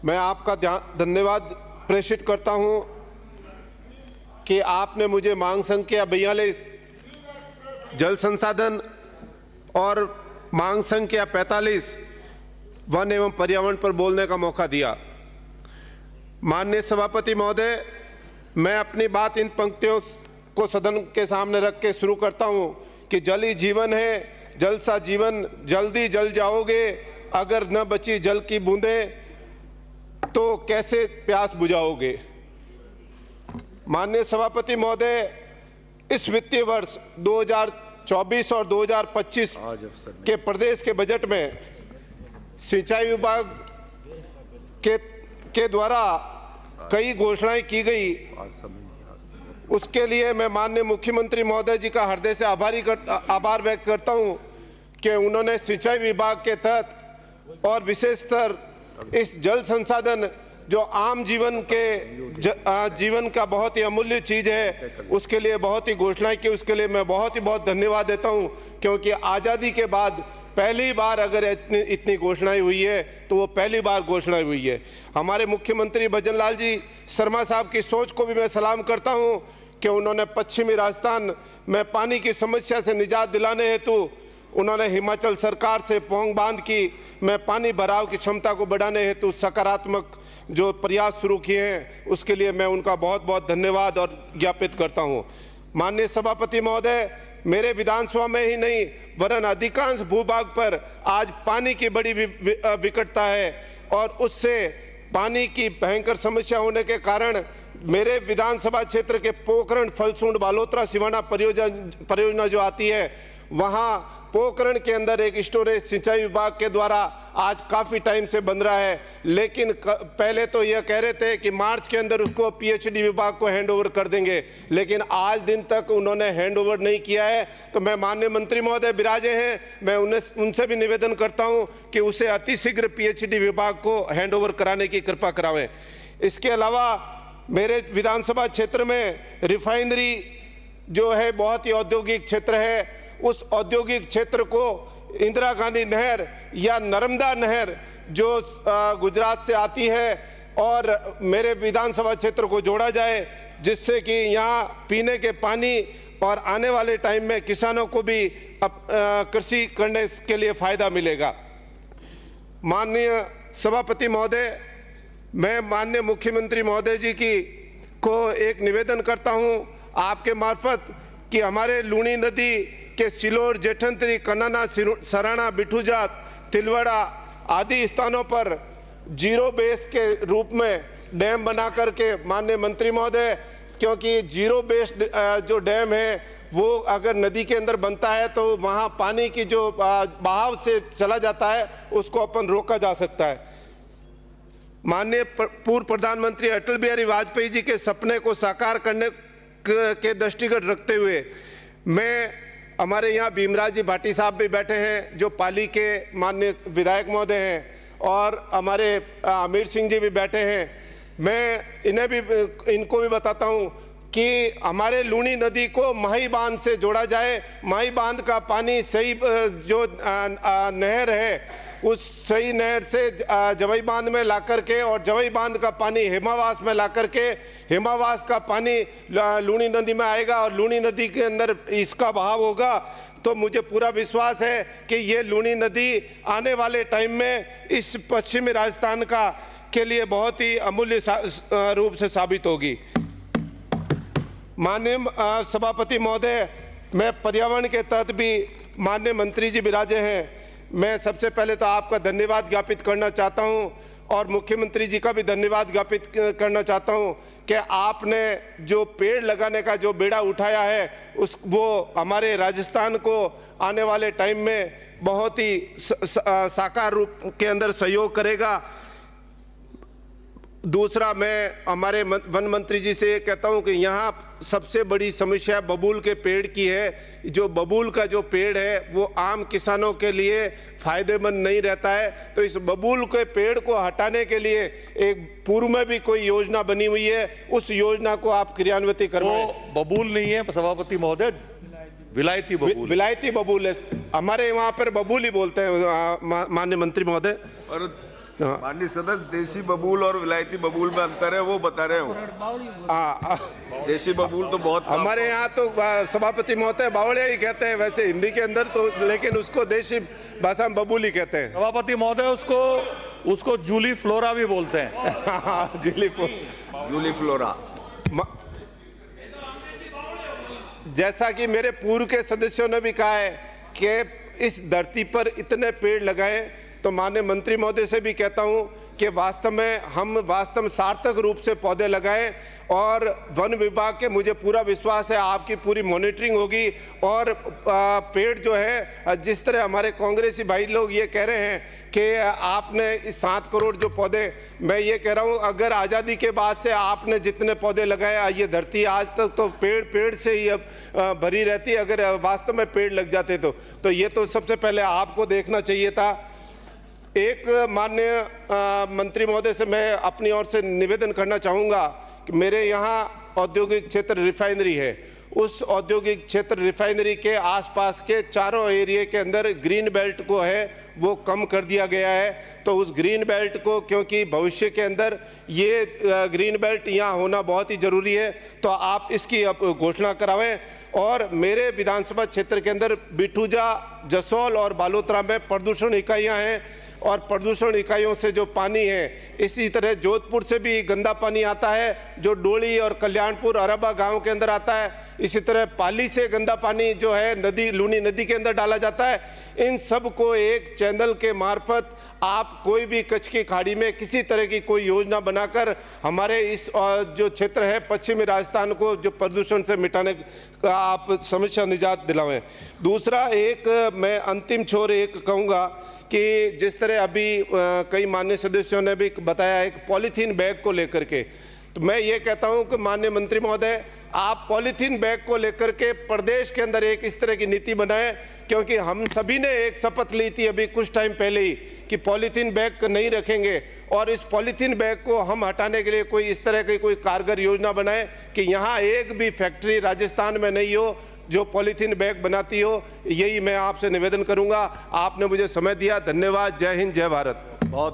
मैं आपका धन्यवाद प्रेषित करता हूं कि आपने मुझे मांग संख्या 42 जल संसाधन और मांग संख्या 45 वन एवं पर्यावरण पर बोलने का मौका दिया। माननीय सभापति महोदय, मैं अपनी बात इन पंक्तियों को सदन के सामने रख के शुरू करता हूं कि जल ही जीवन है, जल सा जीवन, जल्दी जल जाओगे, अगर न बची जल की बूंदें तो कैसे प्यास बुझाओगे। माननीय सभापति महोदय, इस वित्तीय वर्ष 2024 और 2025 के प्रदेश के बजट में सिंचाई विभाग के द्वारा कई घोषणाएं की गई। उसके लिए मैं माननीय मुख्यमंत्री महोदय जी का हृदय से आभार व्यक्त करता हूं कि उन्होंने सिंचाई विभाग के तहत और विशेषतर इस जल संसाधन जो आम जीवन का बहुत ही अमूल्य चीज है, उसके लिए बहुत ही घोषणाएं की। उसके लिए मैं बहुत धन्यवाद देता हूं, क्योंकि आज़ादी के बाद पहली बार अगर इतनी घोषणाएं हुई है तो वो पहली बार घोषणाएं हुई है। हमारे मुख्यमंत्री भजन लाल जी शर्मा साहब की सोच को भी मैं सलाम करता हूं कि उन्होंने पश्चिमी राजस्थान में पानी की समस्या से निजात दिलाने हेतु उन्होंने हिमाचल सरकार से पौंग बांध की में पानी भराव की क्षमता को बढ़ाने हेतु सकारात्मक जो प्रयास शुरू किए हैं, उसके लिए मैं उनका बहुत बहुत धन्यवाद और ज्ञापित करता हूं। माननीय सभापति महोदय, मेरे विधानसभा में ही नहीं वरन अधिकांश भूभाग पर आज पानी की बड़ी विकटता है और उससे पानी की भयंकर समस्या होने के कारण मेरे विधानसभा क्षेत्र के पोखरण, फलसूंड, बालोतरा, सिवाना परियोजना जो आती है, वहां पोखरण के अंदर एक स्टोरेज सिंचाई विभाग के द्वारा आज काफ़ी टाइम से बन रहा है, लेकिन पहले तो यह कह रहे थे कि मार्च के अंदर उसको पीएचडी विभाग को हैंडओवर कर देंगे, लेकिन आज दिन तक उन्होंने हैंडओवर नहीं किया है। तो मैं माननीय मंत्री महोदय विराजे हैं, मैं उनसे भी निवेदन करता हूं कि उसे अतिशीघ्र पीएचडी विभाग को हैंडओवर कराने की कृपा करावें। इसके अलावा मेरे विधानसभा क्षेत्र में रिफाइनरी जो है बहुत ही औद्योगिक क्षेत्र है, उस औद्योगिक क्षेत्र को इंदिरा गांधी नहर या नर्मदा नहर जो गुजरात से आती है और मेरे विधानसभा क्षेत्र को जोड़ा जाए, जिससे कि यहाँ पीने के पानी और आने वाले टाइम में किसानों को भी कृषि करने के लिए फायदा मिलेगा। माननीय सभापति महोदय, मैं माननीय मुख्यमंत्री महोदय जी को एक निवेदन करता हूँ आपके मार्फत कि हमारे लूणी नदी के सिलोर, जेठंतरी, कन्नाना, सराणा, बिठूजात, तिलवाड़ा आदि स्थानों पर जीरो बेस के रूप में डैम बना करके माननीय मंत्री महोदय, क्योंकि जीरो बेस जो डैम है वो अगर नदी के अंदर बनता है तो वहाँ पानी की जो बहाव से चला जाता है उसको अपन रोका जा सकता है। माननीय पूर्व प्रधानमंत्री अटल बिहारी वाजपेयी जी के सपने को साकार करने के दृष्टिगत रखते हुए मैं, हमारे यहाँ भीमराज जी भाटी साहब भी बैठे हैं जो पाली के माननीय विधायक महोदय हैं, और हमारे अमीर सिंह जी भी बैठे हैं। मैं इनको भी बताता हूँ कि हमारे लूणी नदी को माही बांध से जोड़ा जाए। माही बांध का पानी सही जो नहर है उस सही नहर से जवई बांध में ला करके और जवई बांध का पानी हेमावास में ला करके हेमावास का पानी लूणी नदी में आएगा और लूणी नदी के अंदर इसका बहाव होगा। तो मुझे पूरा विश्वास है कि ये लूणी नदी आने वाले टाइम में इस पश्चिमी राजस्थान के लिए बहुत ही अमूल्य रूप से साबित होगी। माननीय सभापति महोदय, मैं पर्यावरण के तहत भी माननीय मंत्री जी विराजे हैं। मैं सबसे पहले तो आपका धन्यवाद ज्ञापित करना चाहता हूं और मुख्यमंत्री जी का भी धन्यवाद ज्ञापित करना चाहता हूं कि आपने जो पेड़ लगाने का जो बेड़ा उठाया है वो हमारे राजस्थान को आने वाले टाइम में बहुत ही साकार रूप के अंदर सहयोग करेगा। दूसरा, मैं हमारे वन मंत्री जी से कहता हूं कि यहाँ सबसे बड़ी समस्या बबूल के पेड़ की है। जो बबूल का जो पेड़ है वो आम किसानों के लिए फायदेमंद नहीं रहता है, तो इस बबूल के पेड़ को हटाने के लिए एक पूर्व में भी कोई योजना बनी हुई है, उस योजना को आप क्रियान्वित करवाएं। वो बबूल नहीं है सभापति महोदय, विलायती बबूल। विलायती बबूल है, हमारे वहाँ पर बबूल ही बोलते हैं माननीय मंत्री महोदय। और माननीय सदस्य, देसी बबूल और विलायती बबूल में अंतर है वो बता रहे हो। देसी बबूल तो बहुत हमारे यहाँ तो सभापति महोदय बावड़िया ही कहते हैं, वैसे हिंदी के अंदर तो, लेकिन उसको देशी भाषा में बबूल ही कहते हैं। सभापति महोदय उसको जूली फ्लोरा भी बोलते हैं। जूली फ्लोरा। जैसा कि मेरे पूर्व के सदस्यों ने भी कहा है कि इस धरती पर इतने पेड़ लगाए, तो माननीय मंत्री महोदय से भी कहता हूं कि वास्तव में सार्थक रूप से पौधे लगाएं, और वन विभाग के मुझे पूरा विश्वास है आपकी पूरी मॉनिटरिंग होगी। और पेड़ जो है, जिस तरह हमारे कांग्रेसी भाई लोग ये कह रहे हैं कि आपने इस 7 करोड़ जो पौधे, मैं ये कह रहा हूँ अगर आज़ादी के बाद से आपने जितने पौधे लगाए, ये धरती आज तक तो पेड़ से ही अब भरी रहती, अगर वास्तव में पेड़ लग जाते तो ये तो सबसे पहले आपको देखना चाहिए था। एक माननीय मंत्री महोदय से मैं अपनी ओर से निवेदन करना चाहूँगा कि मेरे यहाँ औद्योगिक क्षेत्र रिफाइनरी है, उस औद्योगिक क्षेत्र रिफाइनरी के आसपास के चारों एरिया के अंदर ग्रीन बेल्ट को है वो कम कर दिया गया है। तो उस ग्रीन बेल्ट को, क्योंकि भविष्य के अंदर ये ग्रीन बेल्ट यहाँ होना बहुत ही ज़रूरी है, तो आप इसकी घोषणा करावें। और मेरे विधानसभा क्षेत्र के अंदर बिठूजा, जसोल और बालोतरा में प्रदूषण इकाइयाँ हैं, और प्रदूषण इकाइयों से जो पानी है, इसी तरह जोधपुर से भी गंदा पानी आता है जो डोली और कल्याणपुर अरबा गांव के अंदर आता है। इसी तरह पाली से गंदा पानी जो है नदी, लूनी नदी के अंदर डाला जाता है। इन सब को एक चैनल के मार्फत आप कोई भी कच्छ की खाड़ी में किसी तरह की कोई योजना बनाकर हमारे इस जो क्षेत्र है पश्चिमी राजस्थान को जो प्रदूषण से मिटाने का आप समस्या निजात दिलावें। दूसरा, एक मैं अंतिम छोर एक कहूँगा कि जिस तरह अभी कई माननीय सदस्यों ने भी बताया एक पॉलीथीन बैग को लेकर के, तो मैं ये कहता हूं कि माननीय मंत्री महोदय, आप पॉलीथीन बैग को लेकर के प्रदेश के अंदर एक इस तरह की नीति बनाएं, क्योंकि हम सभी ने एक शपथ ली थी अभी कुछ टाइम पहले ही कि पॉलीथीन बैग नहीं रखेंगे, और इस पॉलीथीन बैग को हम हटाने के लिए कोई इस तरह की कोई कारगर योजना बनाएं कि यहाँ एक भी फैक्ट्री राजस्थान में नहीं हो जो पॉलीथीन बैग बनाती हो। यही मैं आपसे निवेदन करूंगा। आपने मुझे समय दिया, धन्यवाद। जय हिंद, जय भारत। बहुत